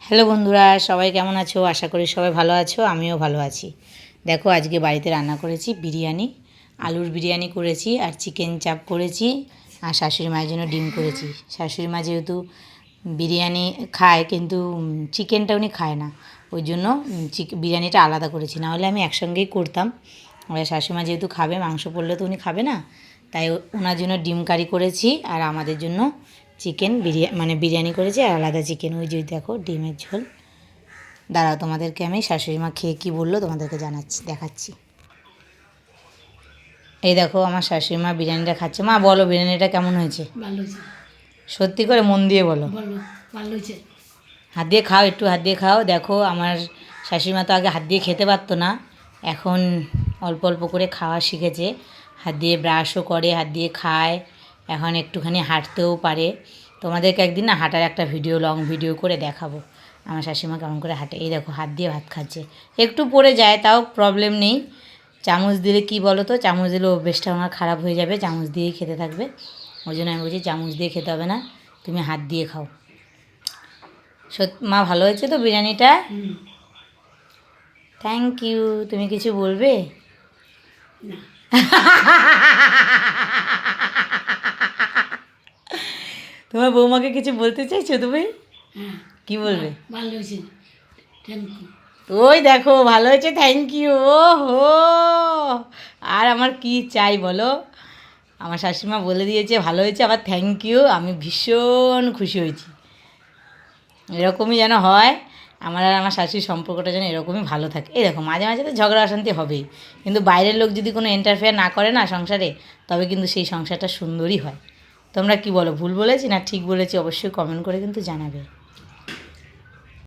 Hello বন্ধুরা, সবাই কেমন আছো? আশা করি সবাই ভালো আছো, আমিও ভালো আছি। দেখো আজকে বাড়িতে রান্না করেছি বিরিয়ানি, আলুর বিরিয়ানি করেছি আর চিকেন চাপ করেছি আর শাশুড়ি মায়ের জন্য ডিম করেছি। শাশুড়ি মা যেহেতু বিরিয়ানি খায় কিন্তু চিকেনটা উনি খায় না, ওই জন্য বিরিয়ানিটা আলাদা করেছি, নাহলে আমি একসঙ্গেই করতাম। এবার শাশুড়ি মা যেহেতু খাবে, মাংস পড়লে তো উনি খাবে না, তাই ওনার জন্য ডিম কারি করেছি আর আমাদের জন্য চিকেন বিরিয়ানি করেছি আর আলাদা চিকেন। ওই যে দেখো ডিমের ঝোল। দাঁড়াও, তোমাদেরকে আমি শাশুড়ি মা খেয়ে কী বললো তোমাদেরকে দেখাচ্ছি। এই দেখো আমার শাশুড়ি মা বিরিয়ানিটা খাচ্ছে। মা বলো বিরিয়ানিটা কেমন হয়েছে? ভালো হয়েছে। সত্যি করে মন দিয়ে বলো। ভালো হয়েছে। হাত দিয়ে খাও, একটু হাত দিয়ে খাও। দেখো আমার শাশুড়ি মা তো আগে হাত দিয়ে খেতে পারতো না, এখন অল্প অল্প করে খাওয়া শিখেছে, হাত দিয়ে ব্রাশও করে, হাত দিয়ে খায়, এখন একটুখানি হাঁটতেও পারে। তোমাদেরকে একদিন না হাঁটার একটা লং ভিডিও করে দেখাবো আমার শাশুড়িমা কেমন করে হাঁটে। এই দেখো হাত দিয়ে ভাত খাচ্ছে, একটু পড়ে যায় তাও প্রবলেম নেই। চামচ দিলে কি বলো তো, চামচ দিলে অভ্যেসটা আমার খারাপ হয়ে যাবে, চামচ দিয়েই খেতে থাকবে। ওই জন্য আমি বলছি চামচ দিয়ে খেতে হবে না, তুমি হাত দিয়ে খাও। মা ভালো হয়েছে তো বিরিয়ানিটা? Thank you. তুমি কিছু বলবে? তোমার বৌমাকে কিছু বলতে চাইছো তুমি? কি বলবে? ভালো হয়েছে, থ্যাংক ইউ। ওই দেখো ভালো হয়েছে, থ্যাংক ইউ। ও হো, আর আমার কি চাই বলো? আমার শাশুড়িমা বলে দিয়েছে ভালো হয়েছে, আবার থ্যাংক ইউ। আমি ভীষণ খুশি হয়েছি। এরকমই যেন হয় আমার আর আমার শাশুড়ির সম্পর্কটা যেন এরকমই ভালো থাকে। এই দেখো মাঝে মাঝে তো ঝগড়া অশান্তি হবেই, কিন্তু বাইরের লোক যদি কোনো ইন্টারফেয়ার না করে না সংসারে, তবে কিন্তু সেই সংসারটা সুন্দরই হয়। তোমরা কি বলো, ভুল বলেছি না ঠিক বলেছি? অবশ্যই কমেন্ট করে কিন্তু জানাবে।